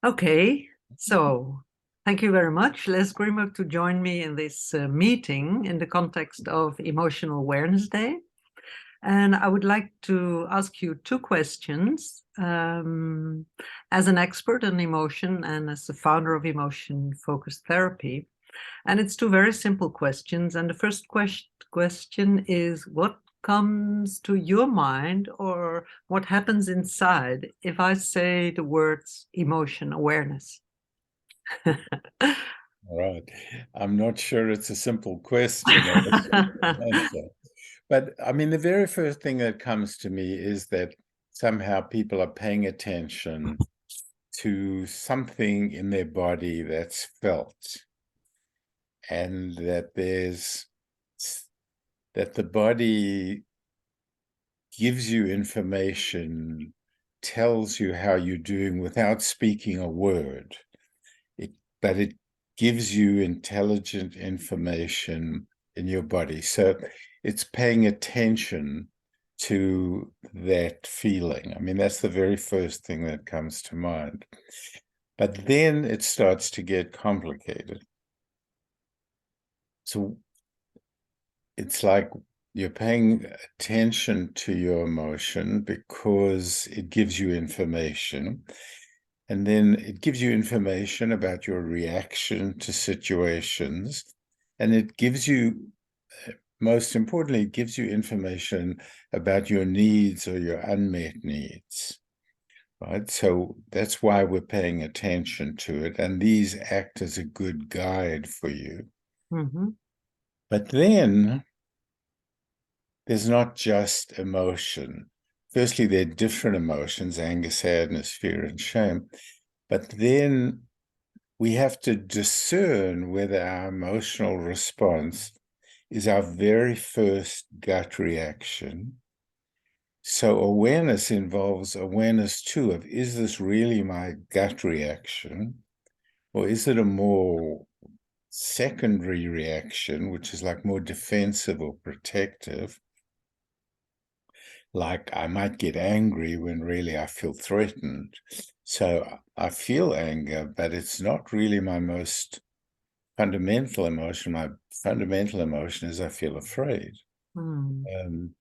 Okay, so thank you very much, Les Greenberg, to join me in this meeting in the context of Emotional Awareness Day. And I would like to ask you two questions as an expert in emotion and as the founder of emotion-focused therapy. And it's two very simple questions. And the first question is, what comes to your mind or what happens inside if I say the words emotion awareness? All right. I'm not sure it's a simple question or a simple answer. But I mean, the very first thing that comes to me is that somehow people are paying attention to something in their body that's felt, and that the body gives you information, tells you how you're doing without speaking a word. But it gives you intelligent information in your body. So it's paying attention to that feeling. I mean, that's the very first thing that comes to mind. But then it starts to get complicated. So it's like you're paying attention to your emotion because it gives you information. And then it gives you information about your reaction to situations. And it gives you, most importantly, it gives you information about your needs or your unmet needs. Right? So that's why we're paying attention to it. And these act as a good guide for you. Mm-hmm. But then there's not just emotion. Firstly, there are different emotions: anger, sadness, fear, and shame. But then we have to discern whether our emotional response is our very first gut reaction. So awareness involves awareness too of, is this really my gut reaction? Or is it a more secondary reaction, which is like more defensive or protective? Like I might get angry when really I feel threatened. So I feel anger, but it's not really my most fundamental emotion. My fundamental emotion is I feel afraid. Mm.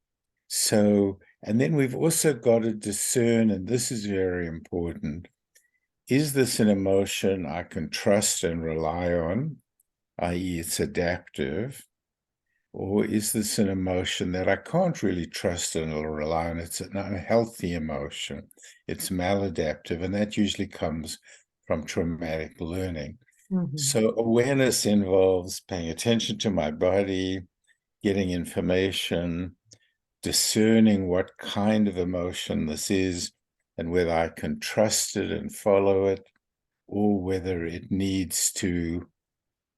And then we've also got to discern, and this is very important, is this an emotion I can trust and rely on, i.e. it's adaptive, or is this an emotion that I can't really trust and rely on? It's an unhealthy emotion. It's maladaptive, and that usually comes from traumatic learning. Mm-hmm. So awareness involves paying attention to my body, getting information, discerning what kind of emotion this is, and whether I can trust it and follow it, or whether it needs to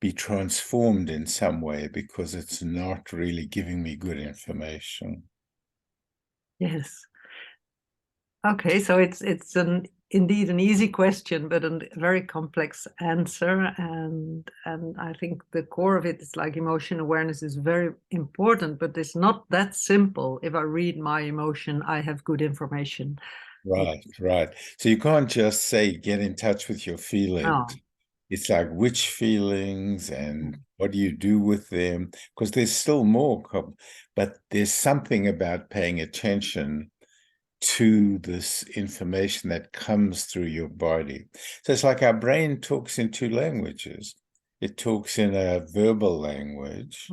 be transformed in some way because it's not really giving me good information. Yes. Okay, so it's indeed an easy question, but a very complex answer. And I think the core of it is like emotion awareness is very important, but it's not that simple. If I read my emotion, I have good information. Right, right. So you can't just say, get in touch with your feelings. No. It's like which feelings and what do you do with them? Because there's still more, but there's something about paying attention to this information that comes through your body. So it's like our brain talks in two languages. It talks in a verbal language,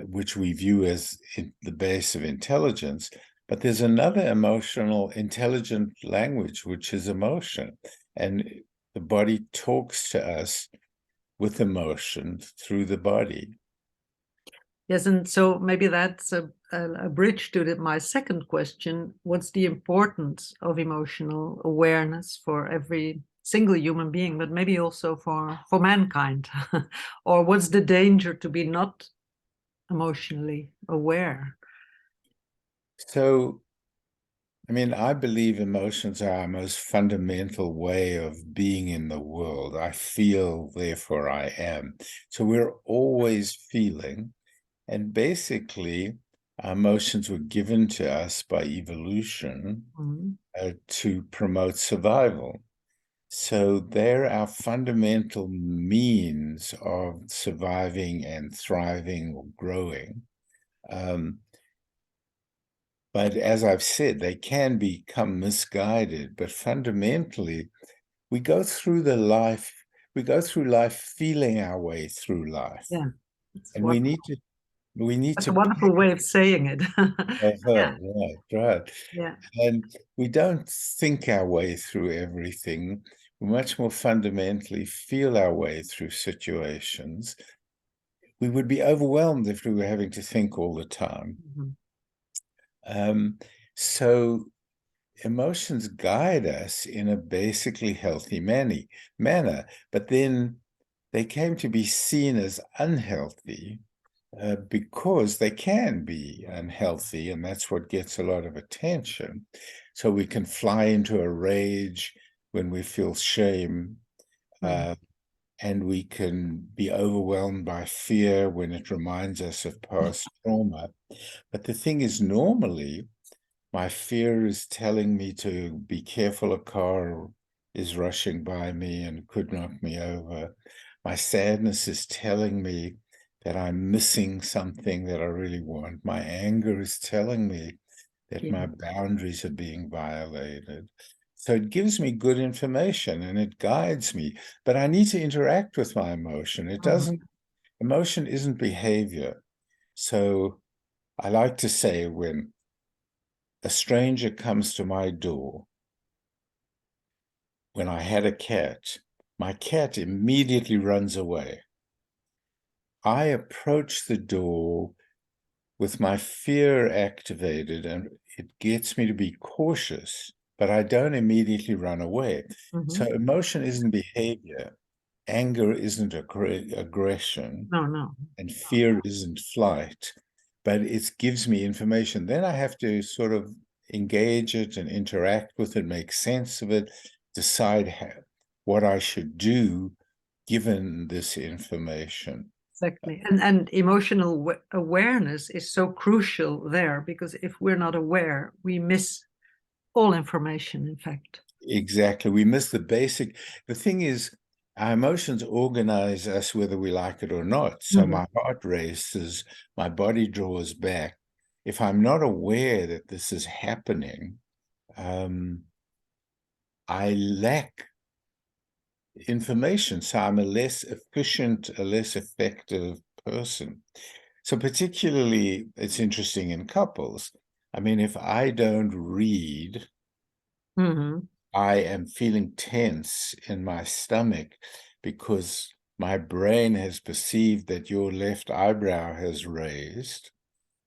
which we view as the base of intelligence, but there's another emotional, intelligent language, which is emotion. And the body talks to us with emotion through the body. Yes, and so maybe that's a bridge to my second question. What's the importance of emotional awareness for every single human being, but maybe also for mankind? Or what's the danger to be not emotionally aware? So, I mean, I believe emotions are our most fundamental way of being in the world. I feel, therefore I am. So we're always feeling. And basically, our emotions were given to us by evolution Mm-hmm. to promote survival. So they're our fundamental means of surviving and thriving or growing. But as I've said, they can become misguided. But fundamentally, we go through life feeling our way through life. Yeah, it's And wonderful. we need That's a to wonderful way of saying it. Yeah, right. yeah. And we don't think our way through everything. We much more fundamentally feel our way through situations. We would be overwhelmed if we were having to think all the time. Mhm. So emotions guide us in a basically healthy manner, but then they came to be seen as unhealthy because they can be unhealthy, and that's what gets a lot of attention. So we can fly into a rage when we feel shame, Mm. uh, and we can be overwhelmed by fear when it reminds us of past trauma. But the thing is, normally, my fear is telling me to be careful. A car is rushing by me and could knock me over. My sadness is telling me that I'm missing something that I really want. My anger is telling me that Yeah. my boundaries are being violated. So it gives me good information and it guides me, but I need to interact with my emotion. Mhm. Emotion isn't behavior. So I like to say, when a stranger comes to my door, when I had a cat, my cat immediately runs away. I approach the door with my fear activated, and it gets me to be cautious, but I don't immediately run away. So Mhm. emotion isn't behavior, anger isn't aggression, No, no. and fear isn't flight, but it gives me information. Then I have to sort of engage it and interact with it, make sense of it, decide what I should do given this information. Exactly. And emotional awareness is so crucial there, because if we're not aware, we miss all information, in fact. Exactly. We miss the basic. The thing is, our emotions organize us whether we like it or not. So Mhm. my heart races, my body draws back. If I'm not aware that this is happening, um, I lack information. So I'm a less efficient, a less effective person. So particularly, it's interesting in couples. I mean, if I don't read, Mhm. I am feeling tense in my stomach because my brain has perceived that your left eyebrow has raised.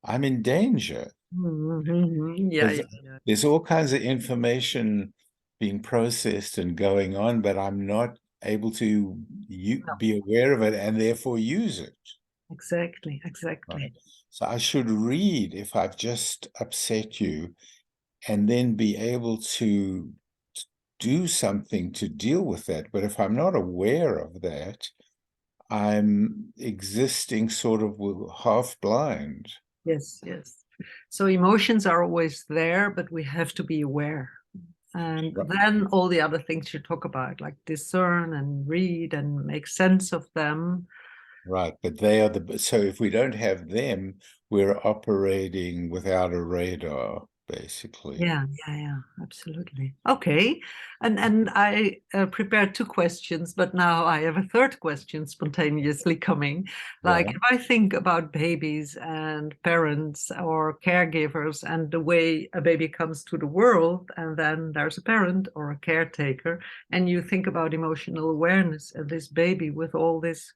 I'm in danger Mhm. Yeah, because yeah, yeah. there's all kinds of information being processed and going on, but I'm not able to No, be aware of it and therefore use it. exactly, Right. exactly. So I should read if I've just upset you, and then be able to do something to deal with that. But if I'm not aware of that, I'm existing sort of half blind. Yes, yes. So emotions are always there, but we have to be aware. And Right. then all the other things you talk about, like discern and read and make sense of them. Right. But they are so if we don't have them, we're operating without a radar, basically. Yeah, yeah, yeah, absolutely. Okay. And I prepared two questions, but now I have a third question spontaneously coming. Like, Yeah. if I think about babies and parents or caregivers and the way a baby comes to the world, and then there's a parent or a caretaker, and you think about emotional awareness and this baby with all this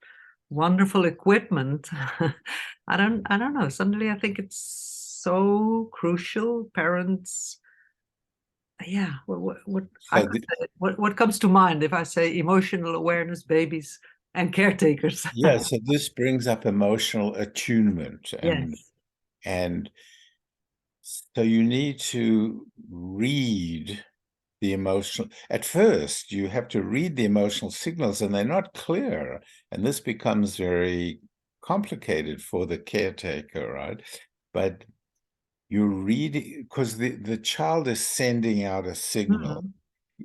wonderful equipment. I don't know. Suddenly I think it's so crucial. Parents, yeah, So the, what comes to mind if I say emotional awareness, babies and caretakers? yeah, so this brings up emotional attunement, Yes. and so you need to read the emotional. At first, you have to read the emotional signals, and they're not clear. And this becomes very complicated for the caretaker, right? But you read because the child is sending out a signal. Mhm.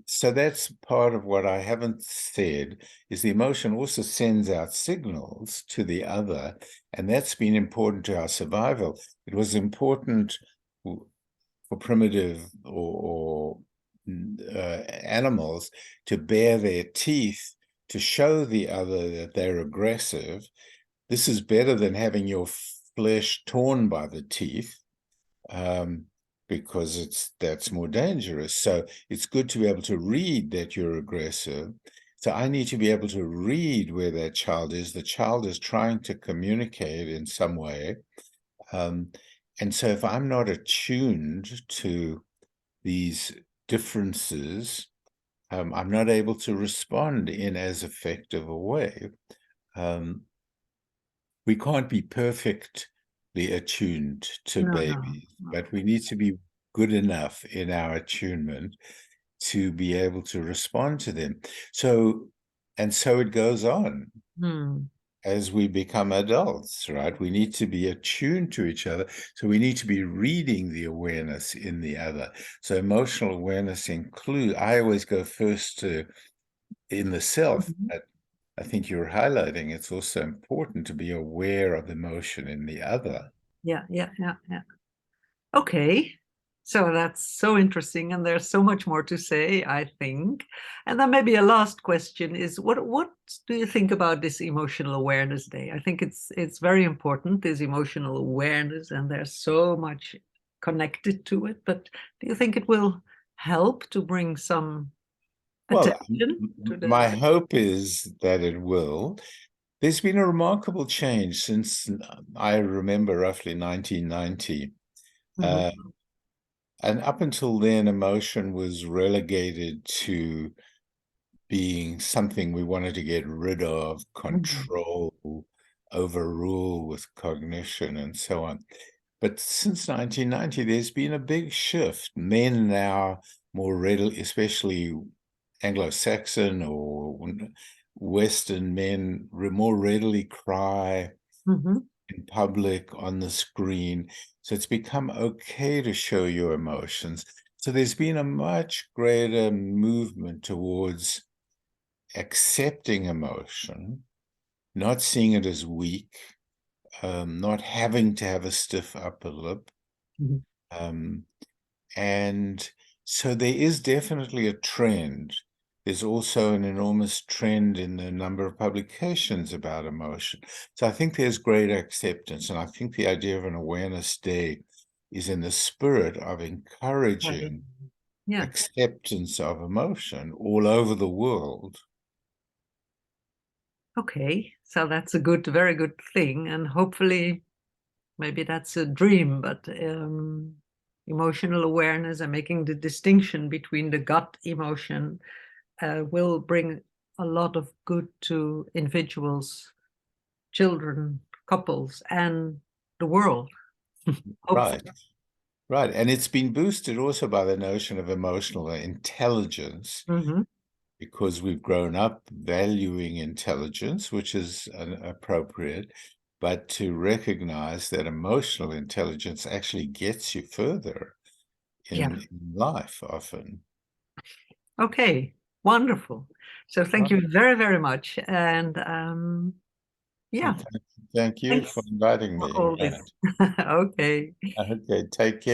So that's part of what I haven't said, is the emotion also sends out signals to the other, and that's been important to our survival. It was important for primitive or animals to bare their teeth to show the other that they're aggressive. This is better than having your flesh torn by the teeth. Because that's more dangerous. So it's good to be able to read that you're aggressive. So I need to be able to read where that child is. The child is trying to communicate in some way. And so if I'm not attuned to these differences, I'm not able to respond in as effective a way. We can't be perfectly attuned to No, babies, no. but we need to be good enough in our attunement to be able to respond to them. So it goes on as we become adults, right? We need to be attuned to each other. So we need to be reading the awareness in the other. So emotional awareness includes, I always go first to in the self, but I think you're highlighting it's also important to be aware of emotion in the other. Yeah. Okay. So that's so interesting, and there's so much more to say, I think. And then maybe a last question is, what do you think about this Emotional Awareness Day? I think it's very important, this emotional awareness, and there's so much connected to it. But do you think it will help to bring some Well, attention to my the... hope is that it will. There's been a remarkable change since I remember roughly 1990. Uh, Mhm, and up until then, emotion was relegated to being something we wanted to get rid of, mhm, control, overrule with cognition, and so on. But since 1990, there's been a big shift. Men now more readily, especially Anglo-Saxon or Western men, more readily cry mhm. in public on the screen. So it's become okay to show your emotions. So there's been a much greater movement towards accepting emotion, not seeing it as weak, not having to have a stiff upper lip. Mhm. Um, and so there is definitely a trend. There's also an enormous trend in the number of publications about emotion. So I think there's great acceptance. And I think the idea of an awareness day is in the spirit of encouraging Yeah. acceptance of emotion all over the world. Okay. So that's a very good thing, and hopefully maybe that's a dream, but emotional awareness and making the distinction between the gut emotion will bring a lot of good to individuals, children, couples, and the world, Right. hopefully. Right. And it's been boosted also by the notion of emotional intelligence, Mhm. because we've grown up valuing intelligence, which is appropriate, but to recognize that emotional intelligence actually gets you further Yeah. in life often. Okay. Wonderful. So thank Right. you very much. And Well, yeah, thank you for thanks inviting for me. all this. Okay. Okay, take care.